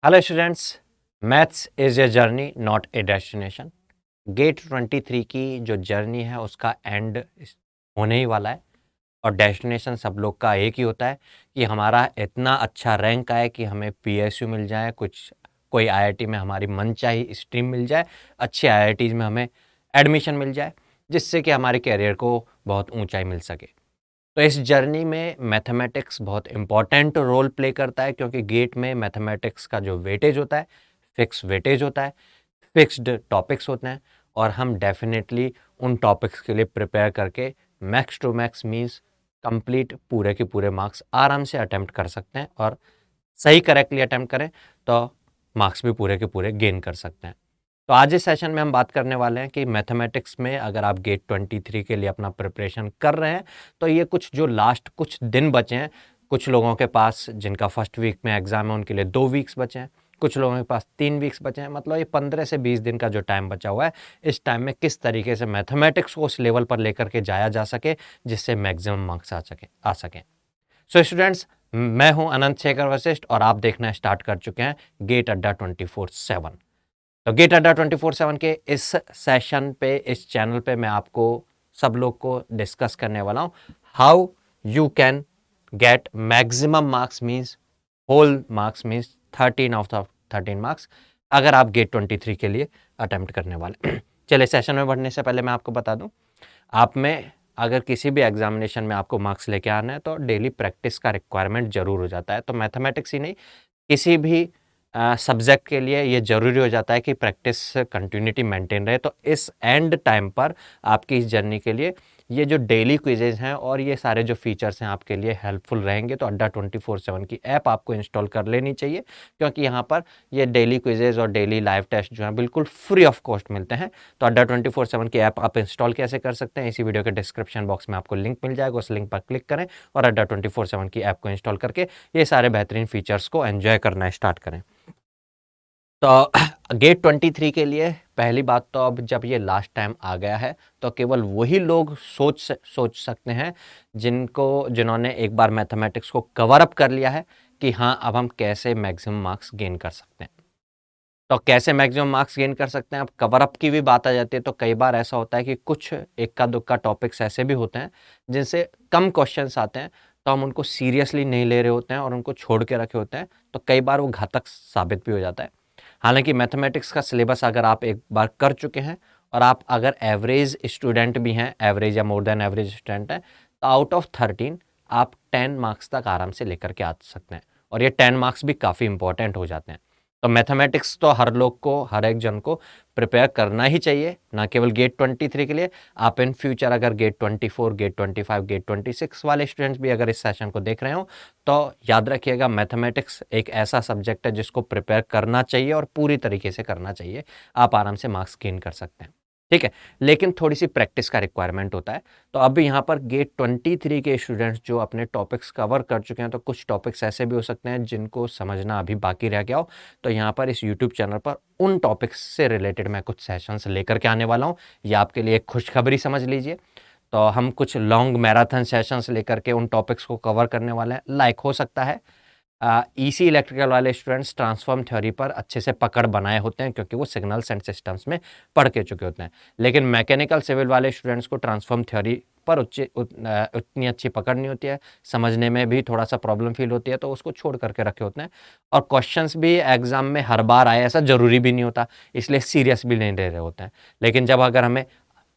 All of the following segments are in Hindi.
Hello students, maths is a journey not a destination. GATE 23 की जो जर्नी है उसका एंड होने ही वाला है और डेस्टिनेशन सब लोग का एक ही होता है कि हमारा इतना अच्छा रैंक आए कि हमें पीएसयू मिल जाए, कोई आईआईटी में हमारी मनचाही स्ट्रीम मिल जाए, अच्छे आईआईटीज़ में हमें एडमिशन मिल जाए, जिससे कि हमारे करियर को बहुत ऊंचाई मिल सके। तो इस जर्नी में मैथमेटिक्स बहुत इम्पॉर्टेंट रोल प्ले करता है, क्योंकि गेट में मैथमेटिक्स का जो वेटेज होता है, फिक्स वेटेज होता है, फिक्स्ड टॉपिक्स होते हैं और हम डेफिनेटली उन टॉपिक्स के लिए प्रिपेयर करके max to max means complete पूरे के पूरे मार्क्स आराम से अटेम्प्ट कर सकते हैं और सही करेक्टली अटेम्प्ट करें तो मार्क्स भी पूरे के पूरे गेन कर सकते हैं। तो आज इस सेशन में हम बात करने वाले हैं कि मैथमेटिक्स में अगर आप गेट 23 के लिए अपना प्रिपरेशन कर रहे हैं तो ये जो लास्ट कुछ दिन बचे हैं, कुछ लोगों के पास जिनका फर्स्ट वीक में एग्जाम है उनके लिए 2 वीक्स बचे हैं, कुछ लोगों के पास 3 वीक्स बचे हैं, मतलब ये 15 से 20 दिन का जो टाइम बचा हुआ है, इस टाइम में किस तरीके से मैथमेटिक्स को उस लेवल पर लेकर के जाया जा सके जिससे मैक्सिमम मार्क्स आ सकें। सो स्टूडेंट्स, मैं हूं अनंत शेखर वशिष्ठ और आप देखना स्टार्ट कर चुके हैं गेट अड्डा 24/7। तो गेट अड्डा 24/7 के इस सेशन पे, इस चैनल पे मैं आपको सब लोग को डिस्कस करने वाला हूं how you can get maximum marks means whole marks means 13 out of 13 marks अगर आप गेट 23 के लिए अटेम्प्ट करने वाले। चलिए सेशन में बढ़ने से पहले मैं आपको बता दूं, आप में अगर किसी भी एग्जामिनेशन में आपको मार्क्स लेके आना है तो डेली प्रैक्टिस का रिक्वायरमेंट जरूर हो जाता है। तो मैथमेटिक्स ही नहीं, किसी भी सब्जेक्ट के लिए ये ज़रूरी हो जाता है कि प्रैक्टिस कंटिन्यूटी मेंटेन रहे। तो इस एंड टाइम पर आपकी इस जर्नी के लिए ये जो डेली क्विजेज हैं और ये सारे जो फीचर्स हैं आपके लिए हेल्पफुल रहेंगे। तो अड्डा 24/7 की ऐप आपको इंस्टॉल कर लेनी चाहिए, क्योंकि यहाँ पर ये डेली क्विजेज और डेली लाइव टेस्ट जो हैं बिल्कुल फ्री ऑफ कॉस्ट मिलते हैं। तो अड्डा 24/7 की ऐप आप इंस्टॉल कैसे कर सकते हैं, इसी वीडियो के डिस्क्रिप्शन बॉक्स में आपको लिंक मिल जाएगा, उस लिंक पर क्लिक करें और अड्डा 24/7 की ऐप को इंस्टॉल करके ये सारे बेहतरीन फीचर्स को एंजॉय करना स्टार्ट करें। तो गेट 23 के लिए पहली बात तो अब जब ये लास्ट टाइम आ गया है तो केवल वही लोग सोच सकते हैं जिन्होंने एक बार मैथमेटिक्स को कवर अप कर लिया है कि हाँ, अब हम कैसे मैक्सिमम मार्क्स गेन कर सकते हैं। तो कैसे मैक्सिमम मार्क्स गेन कर सकते हैं, अब कवर अप की भी बात आ जाती है तो कई बार ऐसा होता है कि कुछ इक्का दुक्का टॉपिक्स ऐसे भी होते हैं जिनसे कम क्वेश्चंस आते हैं, तो हम उनको सीरियसली नहीं ले रहे होते हैं और उनको छोड़ के रखे होते हैं, तो कई बार वो घातक साबित भी हो जाता है। हालांकि मैथमेटिक्स का सिलेबस अगर आप एक बार कर चुके हैं और आप अगर एवरेज स्टूडेंट भी हैं, एवरेज या मोर देन एवरेज स्टूडेंट हैं, तो आउट ऑफ 13 आप 10 मार्क्स तक आराम से लेकर के आ सकते हैं और ये 10 मार्क्स भी काफ़ी इंपॉर्टेंट हो जाते हैं। तो मैथमेटिक्स तो हर लोग को, हर एक जन को प्रिपेयर करना ही चाहिए, ना केवल गेट 23 के लिए। आप इन फ्यूचर अगर गेट 24, गेट 25, गेट 26 वाले स्टूडेंट्स भी अगर इस सेशन को देख रहे हो तो याद रखिएगा, मैथमेटिक्स एक ऐसा सब्जेक्ट है जिसको प्रिपेयर करना चाहिए और पूरी तरीके से करना चाहिए। आप आराम से मार्क्स गेन कर सकते हैं, ठीक है, लेकिन थोड़ी सी प्रैक्टिस का रिक्वायरमेंट होता है। तो अब यहाँ पर गेट 23 के स्टूडेंट्स जो अपने टॉपिक्स कवर कर चुके हैं, तो कुछ टॉपिक्स ऐसे भी हो सकते हैं जिनको समझना अभी बाकी रह गया हो। तो यहाँ पर इस यूट्यूब चैनल पर उन टॉपिक्स से रिलेटेड मैं कुछ सेशंस लेकर के आने वाला हूँ। ये आपके लिए एक खुशखबरी समझ लीजिए। तो हम कुछ लॉन्ग मैराथन सेशंस लेकर के उन टॉपिक्स को कवर करने वाले हैं। लाइक हो सकता है ईसी इलेक्ट्रिकल वाले स्टूडेंट्स ट्रांसफॉर्म थ्योरी पर अच्छे से पकड़ बनाए होते हैं, क्योंकि वो सिग्नल्स एंड सिस्टम्स में पढ़ के चुके होते हैं, लेकिन मैकेनिकल सिविल वाले स्टूडेंट्स को ट्रांसफॉर्म थ्योरी पर उतनी अच्छी पकड़ नहीं होती है, समझने में भी थोड़ा सा प्रॉब्लम फील होती है, तो उसको छोड़ करके रखे होते हैं। और क्वेश्चंस भी एग्जाम में हर बार आए ऐसा ज़रूरी भी नहीं होता, इसलिए सीरियस भी नहीं ले रहे होते हैं। लेकिन जब अगर हमें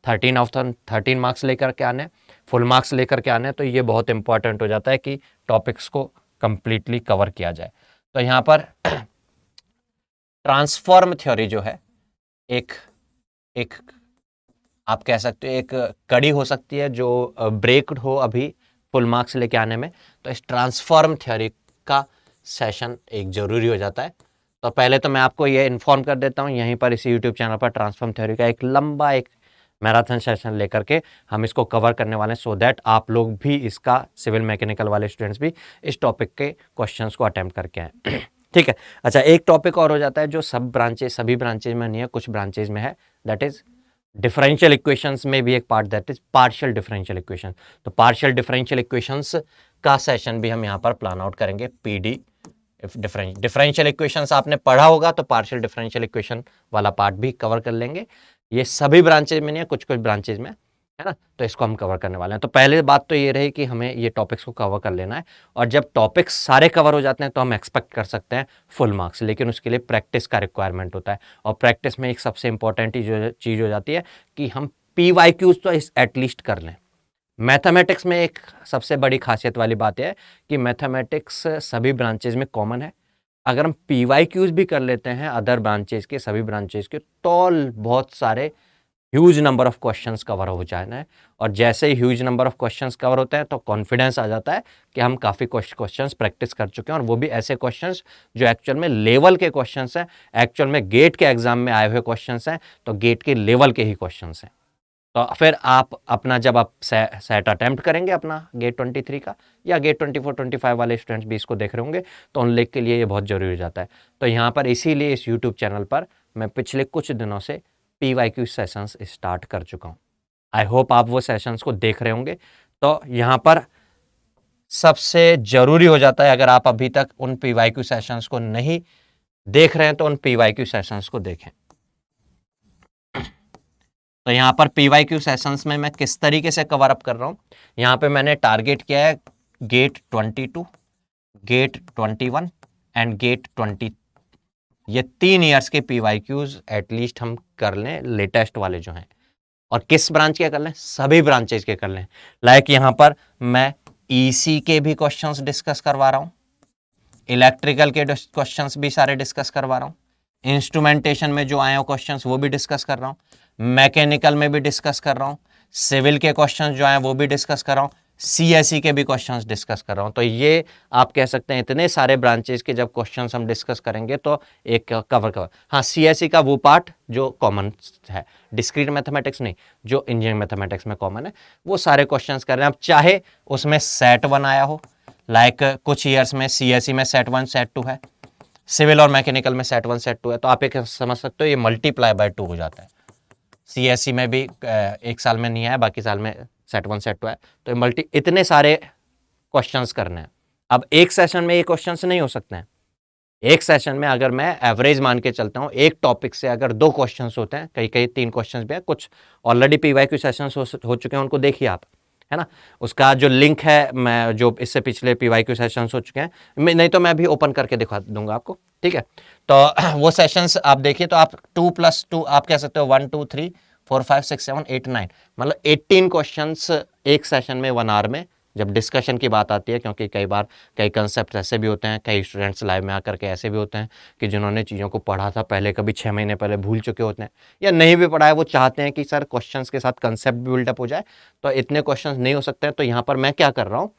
13 आउट ऑफ 13 मार्क्स लेकर के आने, फुल मार्क्स लेकर के आने, तो ये बहुत इंपॉर्टेंट हो जाता है कि टॉपिक्स को कंप्लीटली कवर किया जाए। तो यहाँ पर ट्रांसफॉर्म थ्योरी जो है एक एक आप कह सकते हो एक कड़ी हो सकती है जो ब्रेक हो अभी फुल मार्क्स लेके आने में। तो इस ट्रांसफॉर्म थ्योरी का सेशन एक जरूरी हो जाता है। तो पहले तो मैं आपको ये इन्फॉर्म कर देता हूँ, यहीं पर इसी यूट्यूब चैनल पर ट्रांसफॉर्म थ्योरी का एक लंबा एक मैराथन सेशन लेकर के हम इसको कवर करने वाले हैं, सो दैट आप लोग भी इसका, सिविल मैकेनिकल वाले स्टूडेंट्स भी इस टॉपिक के क्वेश्चंस को अटेम्प्ट करके आए। ठीक है, अच्छा, एक टॉपिक और हो जाता है जो सभी ब्रांचेज में नहीं है, कुछ ब्रांचेज में है, दैट इज डिफरेंशियल इक्वेशंस में भी एक part, that is partial differential equation. तो पार्शियल डिफरेंशियल इक्वेशंस का सेशन भी हम यहाँ पर प्लान आउट करेंगे, पीडी डिफरेंशियल इक्वेशंस आपने पढ़ा होगा तो पार्शियल डिफरेंशियल इक्वेशन वाला पार्ट भी कवर कर लेंगे। ये सभी ब्रांचेज में नहीं है, कुछ कुछ ब्रांचेज में है ना, तो इसको हम कवर करने वाले हैं। तो पहले बात तो ये रही कि हमें ये टॉपिक्स को कवर कर लेना है, और जब टॉपिक्स सारे कवर हो जाते हैं तो हम एक्सपेक्ट कर सकते हैं फुल मार्क्स, लेकिन उसके लिए प्रैक्टिस का रिक्वायरमेंट होता है। और प्रैक्टिस में एक सबसे इंपॉर्टेंट चीज़ हो जाती है कि हम PYQs तो एटलीस्ट कर लें। मैथमेटिक्स में एक सबसे बड़ी खासियत वाली बात है कि मैथमेटिक्स सभी ब्रांचेज में कॉमन है। अगर हम PYQs भी कर लेते हैं अदर ब्रांचेज के, सभी ब्रांचेज के, तो बहुत सारे huge number of questions cover हो जाना है। और जैसे ही huge number of questions cover होते हैं तो कॉन्फिडेंस आ जाता है कि हम काफ़ी क्वेश्चंस प्रैक्टिस कर चुके हैं, और वो भी ऐसे क्वेश्चंस जो एक्चुअल में लेवल के क्वेश्चंस हैं, एक्चुअल में गेट के एग्जाम में आए हुए क्वेश्चंस हैं, तो गेट के लेवल के ही क्वेश्चंस हैं। तो फिर आप अपना जब आप सेट अटेम्प्ट करेंगे अपना गेट 23 का, या गेट 24 25 वाले स्टूडेंट्स भी इसको देख रहे होंगे, तो उन लोग के लिए ये बहुत ज़रूरी हो जाता है। तो यहाँ पर इसीलिए इस यूट्यूब चैनल पर मैं पिछले कुछ दिनों से PYQ सेशंस स्टार्ट कर चुका हूँ। आई होप आप वो सेशंस को देख रहे होंगे। तो यहाँ पर सबसे ज़रूरी हो जाता है, अगर आप अभी तक उन PYQ सेशंस को नहीं देख रहे हैं तो उन PYQ सेशंस को देखें। तो यहाँ पर PYQ सेशंस में मैं किस तरीके से कवर अप कर रहा हूँ, यहाँ पे मैंने टारगेट किया है गेट 22, गेट 21 एंड गेट 20। ये 3 ईयर्स के PYQs एटलीस्ट हम कर लें, लेटेस्ट वाले जो हैं। और किस ब्रांच के कर लें? सभी ब्रांचेज के कर लें। लाइक यहाँ पर मैं EC के भी क्वेश्चंस डिस्कस करवा रहा हूँ, इलेक्ट्रिकल के क्वेश्चंस भी सारे डिस्कस करवा रहा हूँ, इंस्ट्रूमेंटेशन में जो आए हो क्वेश्चंस वो भी डिस्कस कर रहा हूँ, मैकेनिकल में भी डिस्कस कर रहा हूँ, सिविल के क्वेश्चंस जो आए वो भी डिस्कस कर रहा हूँ, CSE के भी क्वेश्चंस डिस्कस कर रहा हूँ। तो ये आप कह सकते हैं इतने सारे ब्रांचेज के जब क्वेश्चंस हम डिस्कस करेंगे तो एक कवर। हाँ, CSE का वो पार्ट जो कॉमन है, डिस्क्रीट मैथमेटिक्स नहीं, जो इंजीनियरिंग मैथमेटिक्स में कॉमन है, वो सारे क्वेश्चंस कर रहे हैं। अब चाहे उसमें सेट 1 आया हो, लाइक कुछ ईयर्स में CSE में सेट 1 सेट 2 है, सिविल और मैकेनिकल में सेट 1 सेट 2 है, तो आप एक समझ सकते हो ये मल्टीप्लाई बाय 2 हो जाता है। CSE में भी एक साल में नहीं आया, बाकी साल में सेट 1 सेट 2 है, तो इतने सारे क्वेश्चंस करने हैं। अब एक सेशन में ये क्वेश्चंस नहीं हो सकते हैं। एक सेशन में अगर मैं एवरेज मान के चलता हूँ, एक टॉपिक से अगर 2 क्वेश्चंस होते हैं, कई कई 3 क्वेश्चंस भी है, कुछ ऑलरेडी PYQ सेशंस हो चुके हैं, उनको देखिए आप, है ना। उसका जो लिंक है, मैं जो इससे पिछले PYQ सेशंस हो चुके हैं, नहीं तो मैं भी ओपन करके दिखा दूंगा आपको, ठीक है। तो वो सेशंस आप देखिए, तो आप 2+2 आप कह सकते हो 1 2 3 4 5 6 7 8 9, मतलब 18 क्वेश्चंस एक सेशन में 1 आवर में, जब डिस्कशन की बात आती है, क्योंकि कई बार कई कंसेप्ट ऐसे भी होते हैं, कई स्टूडेंट्स लाइव में आकर के ऐसे भी होते हैं कि जिन्होंने चीज़ों को पढ़ा था पहले, कभी 6 महीने पहले भूल चुके होते हैं, या नहीं भी पढ़ा है, वो चाहते हैं कि सर क्वेश्चंस के साथ कंसेप्ट भी बिल्डअप हो जाए, तो इतने क्वेश्चंस नहीं हो सकते हैं। तो यहाँ पर मैं क्या कर रहा हूँ,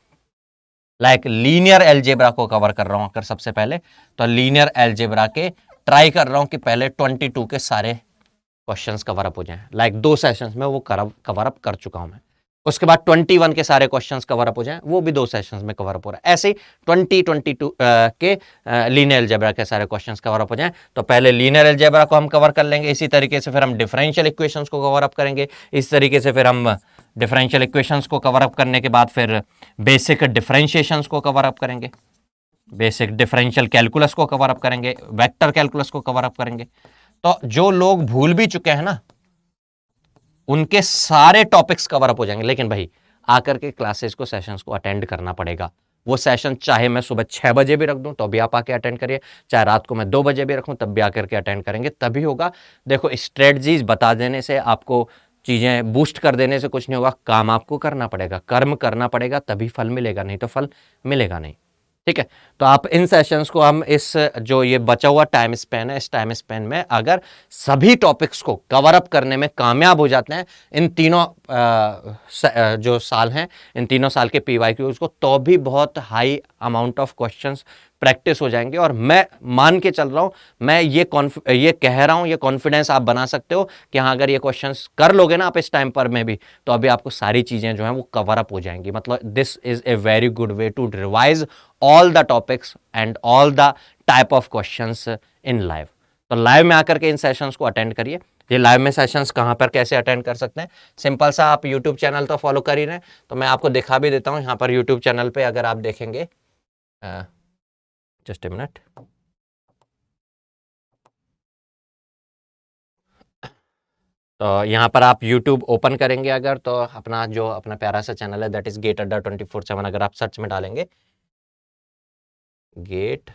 लाइक लीनियर एलजेब्रा को कवर कर रहा हूँ। अगर सबसे पहले तो लीनियर एलजेब्रा के ट्राई कर रहा हूँ कि पहले 22 के सारे क्वेश्चंस कवर अप हो जाएं। लाइक 2 सेशंस में वो कवर अप कर चुका हूं मैं। उसके बाद 21 के सारे क्वेश्चंस कवर अप हो जाएं, वो भी 2 सेशंस में कवर अप हो रहा है। ऐसे ही 22 के लीनियर अलजेब्रा के सारे क्वेश्चंस कवर अप हो जाएं, तो पहले लीनियर अलजेब्रा को हम कवर कर लेंगे, इसी तरीके से फिर हम डिफरेंशियल इक्वेशंस को कवर अप करेंगे, इस तरीके से फिर हम डिफरेंशियल इक्वेशंस को कवर अप करने के बाद फिर बेसिक डिफरेंशिएशंस को कवर अप करेंगे, बेसिक डिफरेंशियल कैलकुलस को कवर अप करेंगे, वेक्टर कैलकुलस को कवर अप करेंगे। तो जो लोग भूल भी चुके हैं ना, उनके सारे टॉपिक्स कवर अप हो जाएंगे। लेकिन भाई आकर के क्लासेस को, सेशंस को अटेंड करना पड़ेगा। वो सेशन चाहे मैं सुबह 6 बजे भी रख दूं तो भी आप आके अटेंड करिए, चाहे रात को मैं 2 बजे भी रखूं तब भी आकर के अटेंड करेंगे, तभी होगा। देखो, स्ट्रेटजीज बता देने से, आपको चीज़ें बूस्ट कर देने से कुछ नहीं होगा, काम आपको करना पड़ेगा, कर्म करना पड़ेगा, तभी फल मिलेगा, नहीं तो फल मिलेगा नहीं। ठीक है, तो आप इन सेशंस को, हम इस जो ये बचा हुआ टाइम स्पेन है, इस टाइम स्पेन में अगर सभी टॉपिक्स को कवर अप करने में कामयाब हो जाते हैं, इन तीनों जो साल हैं, इन तीनों साल के PYQs को, तो भी बहुत high amount of questions practice हो जाएंगे। और मैं मान के चल रहा हूं, मैं ये कह रहा हूं, ये कॉन्फिडेंस आप बना सकते हो कि हाँ, अगर ये क्वेश्चंस कर लोगे ना आप इस टाइम पर में भी, तो अभी आपको सारी चीजें जो हैं वो कवर अप हो जाएंगी। मतलब this is a very good way to revise all the topics and all the type of questions in live। तो लाइव में आकर के इन सेशंस को अटेंड करिए। ये लाइव में सेशंस कहाँ पर कैसे अटेंड कर सकते हैं, सिंपल सा, आप यूट्यूब चैनल तो फॉलो कर ही रहे हैं, तो मैं आपको दिखा भी देता हूँ। यहाँ पर यूट्यूब चैनल पे अगर आप देखेंगे, जस्ट ए मिनट। तो यहाँ पर आप YouTube ओपन करेंगे अगर, तो अपना जो अपना प्यारा सा चैनल है दैट इज गेट अड्डा 24/7, अगर आप सर्च में डालेंगे गेट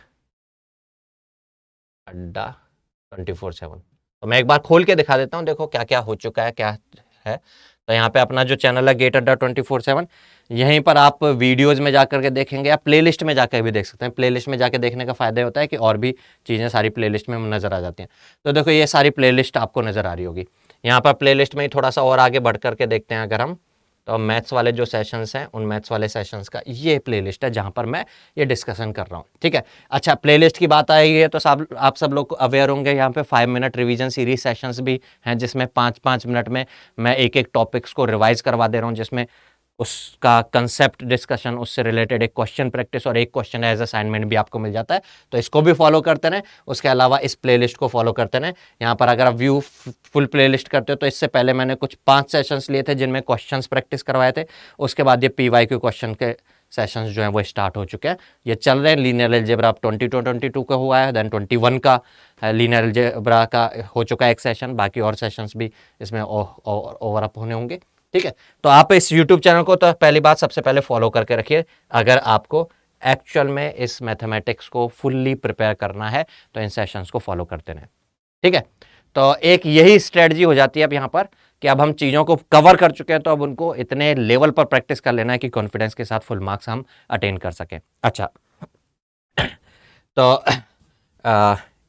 अड्डा 24/7, तो मैं एक बार खोल के दिखा देता हूँ, देखो क्या क्या हो चुका है, क्या है। तो यहाँ पे अपना जो चैनल है गेट अड्डा 24/7, यहीं पर आप वीडियोज़ में जाकर के देखेंगे, आप प्लेलिस्ट में जाकर भी देख सकते हैं। प्लेलिस्ट में जाके देखने का फ़ायदा होता है कि और भी चीज़ें सारी प्लेलिस्ट में नज़र आ जाती हैं। तो देखो ये सारी प्लेलिस्ट आपको नज़र आ रही होगी। यहाँ पर प्लेलिस्ट में ही थोड़ा सा और आगे बढ़ करके देखते हैं अगर हम, तो मैथ्स वाले जो सेशंस हैं उन मैथ्स वाले सेशंस का ये प्लेलिस्ट है जहाँ पर मैं ये डिस्कशन कर रहा हूँ, ठीक है। अच्छा, प्लेलिस्ट की बात आई है तो आप सब लोग अवेयर होंगे, यहाँ पे 5 मिनट रिवीजन सीरीज सेशंस भी हैं, जिसमें 5-5 मिनट में मैं एक एक टॉपिक्स को रिवाइज करवा दे रहा हूँ, जिसमें उसका कंसेप्ट डिस्कशन, उससे रिलेटेड एक क्वेश्चन प्रैक्टिस और एक क्वेश्चन एज असाइनमेंट भी आपको मिल जाता है। तो इसको भी फॉलो करते रहें, उसके अलावा इस प्लेलिस्ट को फॉलो करते रहें। यहाँ पर अगर आप व्यू फुल प्लेलिस्ट करते हो तो इससे पहले मैंने कुछ 5 सेशंस लिए थे जिनमें क्वेश्चंस प्रैक्टिस करवाए थे। उसके बाद ये PYQ क्वेश्चन के सेशंस जो हैं वो स्टार्ट हो चुके हैं, ये चल रहे हैं। लीनियर अलजेब्रा आप 22 का हुआ है, देन 21 का लीनियर अलजेब्रा का हो चुका है एक सेशन, बाकी और सेशंस भी इसमें ओवर अप होने होंगे, ठीक है। तो आप इस YouTube चैनल को तो पहली बात सबसे पहले फॉलो करके रखिए, अगर आपको एक्चुअल में इस मैथमेटिक्स को फुल्ली प्रिपेयर करना है तो इन सेशंस को फॉलो करते रहें, ठीक है। तो एक यही स्ट्रेटजी हो जाती है अब यहाँ पर कि अब हम चीज़ों को कवर कर चुके हैं, तो अब उनको इतने लेवल पर प्रैक्टिस कर लेना है कि कॉन्फिडेंस के साथ फुल मार्क्स हम अटेन कर सकें। अच्छा, तो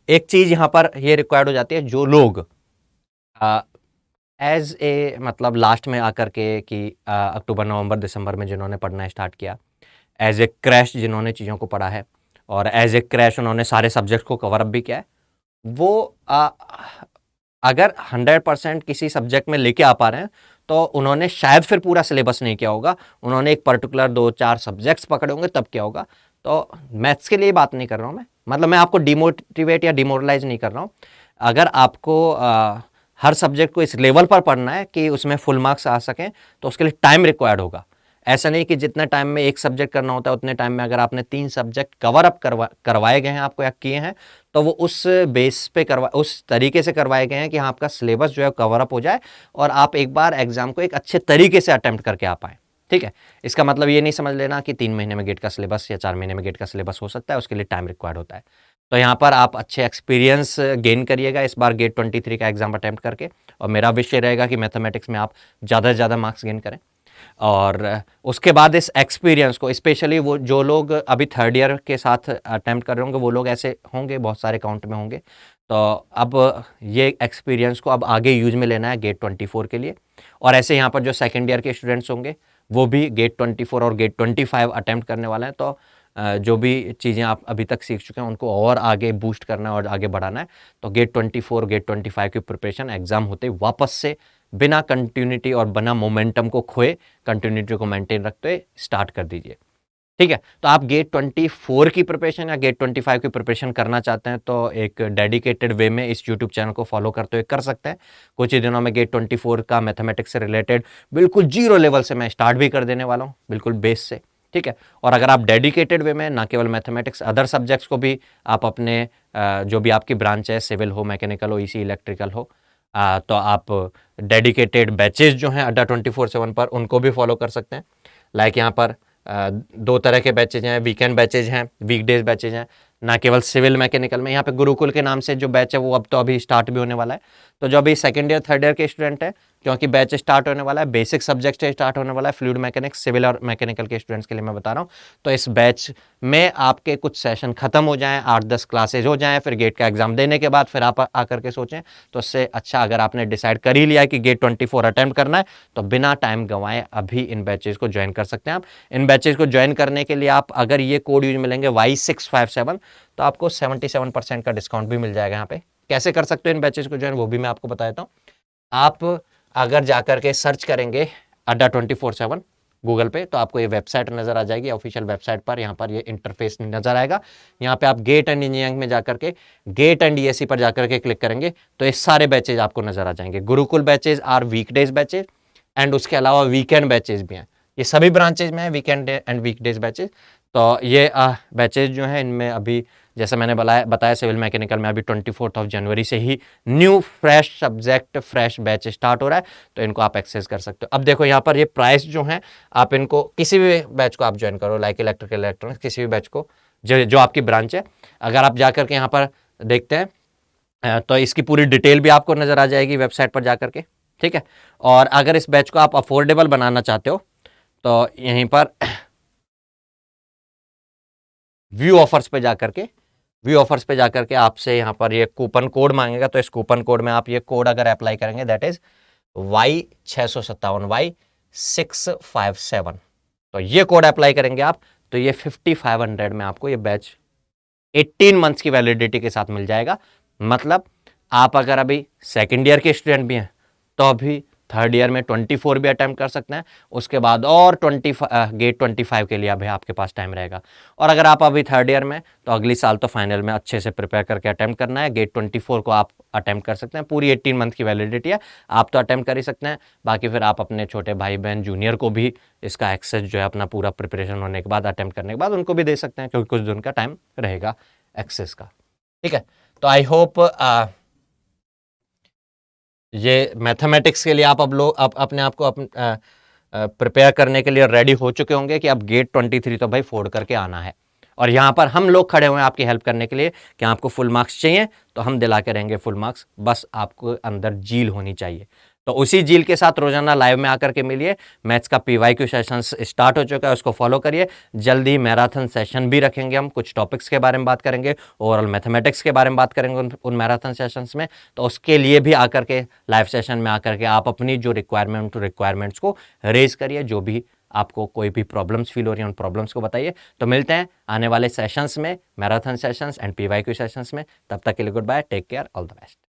एक चीज़ यहाँ पर ये रिक्वायर्ड हो जाती है, जो लोग एज ए मतलब लास्ट में आकर के कि अक्टूबर नवंबर दिसंबर में जिन्होंने पढ़ना स्टार्ट किया, एज ए क्रैश जिन्होंने चीज़ों को पढ़ा है और एज ए क्रैश उन्होंने सारे सब्जेक्ट को कवर अप भी किया है, वो अगर 100% किसी सब्जेक्ट में लेके आ पा रहे हैं तो उन्होंने शायद फिर पूरा सिलेबस नहीं किया होगा, उन्होंने एक पर्टिकुलर 2-4 सब्जेक्ट्स पकड़े होंगे तब क्या होगा। तो मैथ्स के लिए बात नहीं कर रहा हूँ मैं, मतलब मैं आपको डिमोटिवेट या डिमोरलाइज नहीं कर रहा हूँ। अगर आपको हर सब्जेक्ट को इस लेवल पर पढ़ना है कि उसमें फुल मार्क्स आ सकें तो उसके लिए टाइम रिक्वायर्ड होगा। ऐसा नहीं कि जितने टाइम में एक सब्जेक्ट करना होता है उतने टाइम में अगर आपने 3 सब्जेक्ट कवर अप करवाए गए हैं आपको या किए हैं, तो वो उस बेस पे उस तरीके से करवाए गए हैं कि हाँ आपका सिलेबस जो है कवर अप हो जाए और आप एक बार एग्जाम को एक अच्छे तरीके से अटेम्प्ट करके आ पाए, ठीक है। इसका मतलब ये नहीं समझ लेना कि 3 महीने में गेट का सिलेबस या 4 महीने में गेट का सिलेबस हो सकता है, उसके लिए टाइम रिक्वायर्ड होता है। तो यहाँ पर आप अच्छे एक्सपीरियंस गेन करिएगा इस बार गेट 23 का एग्जाम अटेम्प्ट करके, और मेरा विषय रहेगा कि मैथमेटिक्स में आप ज़्यादा से ज़्यादा मार्क्स गेन करें। और उसके बाद इस एक्सपीरियंस को स्पेशली वो जो लोग अभी 3rd ईयर के साथ अटेम्प्ट कर रहे होंगे वो लोग ऐसे होंगे, बहुत सारे काउंट में होंगे, तो अब ये एक्सपीरियंस को अब आगे यूज में लेना है गेट 24 के लिए। और ऐसे यहाँ पर जो 2nd ईयर के स्टूडेंट्स होंगे वो भी गेट 24 और गेट 25 अटेम्प्ट करने वाले हैं। तो जो भी चीज़ें आप अभी तक सीख चुके हैं उनको और आगे बूस्ट करना है और आगे बढ़ाना है। तो गेट 24 गेट 25 की प्रिपरेशन एग्जाम होते वापस से बिना कंटिन्यूटी और बिना मोमेंटम को खोए, कंटिन्यूटी को मेंटेन रखते हुए स्टार्ट कर दीजिए, ठीक है। तो आप गेट 24 की प्रिपरेशन या गेट 25 की प्रिपरेशन करना चाहते हैं तो एक डेडिकेटेड वे में इस यूट्यूब चैनल को फॉलो करते हुए कर सकते हैं। कुछ ही दिनों में गेट 24 का मैथमेटिक्स से रिलेटेड बिल्कुल 0 लेवल से मैं स्टार्ट भी कर देने वाला हूँ, बिल्कुल बेस से, ठीक है। और अगर आप डेडिकेटेड वे में ना केवल मैथमेटिक्स अदर सब्जेक्ट्स को भी आप अपने जो भी आपकी ब्रांच है, सिविल हो, मैकेनिकल हो, ईसी इलेक्ट्रिकल हो, तो आप डेडिकेटेड बैचेज जो हैं अड्डा 24/7 पर उनको भी फॉलो कर सकते हैं। लाइक यहाँ पर 2 तरह के बैचेज हैं, वीकेंड बैचेज हैं, वीकडेज बैचेज हैं, ना केवल सिविल मैकेनिकल में। यहाँ पे गुरुकुल के नाम से जो बैच है वो अब तो अभी स्टार्ट भी होने वाला है। तो जो अभी 2nd ईयर 3rd ईयर के स्टूडेंट हैं, क्योंकि बैच स्टार्ट होने वाला है, बेसिक सब्जेक्ट से स्टार्ट होने वाला है, फ्लूइड मैकेनिक्स, सिविल और मैकेनिकल के स्टूडेंट्स के लिए मैं बता रहा हूँ। तो इस बैच में आपके कुछ सेशन खत्म हो जाएं, 8-10 क्लासेज हो जाएं, फिर गेट का एग्जाम देने के बाद फिर आप आकर के सोचें, तो उससे अच्छा अगर आपने डिसाइड कर ही लिया है कि गेट 24 अटेम्प्ट करना है तो बिना टाइम गंवाए अभी इन बैचेज को ज्वाइन कर सकते हैं आप। इन बैचेज को ज्वाइन करने के लिए आप अगर ये कोड यूज मिलेंगे Y657 तो आपको 77% का डिस्काउंट भी मिल जाएगा। यहाँ पे कैसे कर सकते हो इन बैचेज को ज्वाइन वो भी मैं आपको बता देता हूँ। आप अगर जाकर के सर्च करेंगे अड्डा 24/7 गूगल पे तो आपको ये वेबसाइट नजर आ जाएगी, ऑफिशियल वेबसाइट पर। यहाँ पर ये इंटरफेस नजर आएगा। यहाँ पे आप गेट एंड इंजीनियरिंग में जाकर के गेट एंड ईएससी पर जाकर के क्लिक करेंगे तो ये सारे बैचेज आपको नजर आ जाएंगे। Gurukul batches are weekdays batches and उसके अलावा वीकेंड बैचेज भी हैं। ये सभी ब्रांचेज में है, वीकेंड एंड वीकडेज बैचेज। तो तो ये बैचेज जो हैं इनमें अभी जैसे मैंने बताया सिविल मैकेनिकल में अभी 24 जनवरी से ही new fresh subject fresh batch start हो रहा है, तो इनको आप एक्सेस कर सकते हो। अब देखो यहाँ पर ये प्राइस जो है, आप इनको किसी भी बैच को आप ज्वाइन करो, लाइक इलेक्ट्रिकल इलेक्ट्रॉनिक्स, किसी भी बैच को जो आपकी ब्रांच है, अगर आप जाकर के यहाँ पर देखते हैं तो इसकी पूरी डिटेल भी आपको नजर आ जाएगी वेबसाइट पर जाकर के, ठीक है। और अगर इस बैच को आप अफोर्डेबल बनाना चाहते हो तो यहीं पर व्यू ऑफर्स पे जाकर के आपसे यहाँ पर ये कूपन कोड मांगेगा, तो इस कूपन कोड में आप ये कोड अगर अप्लाई करेंगे, दैट इज Y657 Y657, तो ये कोड अप्लाई करेंगे आप, तो ये 5500 में आपको ये बैच 18 मंथ्स की वैलिडिटी के साथ मिल जाएगा। मतलब आप अगर अभी सेकेंड ईयर के स्टूडेंट भी हैं तो अभी थर्ड ईयर में 24 भी अटेम्प्ट कर सकते हैं, उसके बाद और गेट 25 के लिए अभी आपके पास टाइम रहेगा। और अगर आप अभी थर्ड ईयर में, तो अगली साल तो फाइनल में अच्छे से प्रिपेयर करके अटेम्प्ट करना है। गेट 24 को आप अटेम्प्ट कर सकते हैं, पूरी 18 मंथ की वैलिडिटी है, आप तो अटेम्प्ट कर ही सकते हैं। बाकी फिर आप अपने छोटे भाई बहन जूनियर को भी इसका एक्सेस जो है अपना पूरा प्रिपरेशन होने के बाद, अटेम्प्ट करने के बाद उनको भी दे सकते हैं, क्योंकि कुछ दिन का टाइम रहेगा एक्सेस का, ठीक है। तो आई होप ये मैथमेटिक्स के लिए आप अब लोग अपने आप को प्रिपेयर करने के लिए रेडी हो चुके होंगे कि अब गेट 23 तो भाई फोड़ करके आना है। और यहाँ पर हम लोग खड़े हुए हैं आपकी हेल्प करने के लिए कि आपको फुल मार्क्स चाहिए तो हम दिला के रहेंगे फुल मार्क्स, बस आपको अंदर जील होनी चाहिए। तो उसी जील के साथ रोजाना लाइव में आकर के मिलिए। मैथ्स का PYQ सेशन स्टार्ट हो चुका है, उसको फॉलो करिए। जल्दी मैराथन सेशन भी रखेंगे, हम कुछ टॉपिक्स के बारे में बात करेंगे, ओवरऑल मैथमेटिक्स के बारे में बात करेंगे उन मैराथन सेशंस में। तो उसके लिए भी आकर के लाइव सेशन में आकर के आप अपनी जो रिक्वायरमेंट्स को रेज करिए, जो भी आपको कोई भी प्रॉब्लम्स फील हो रही है उन प्रॉब्लम्स को बताइए। तो मिलते हैं आने वाले सेशंस में, marathon sessions and PYQ sessions में। तब तक के लिए goodbye, take care, all the best.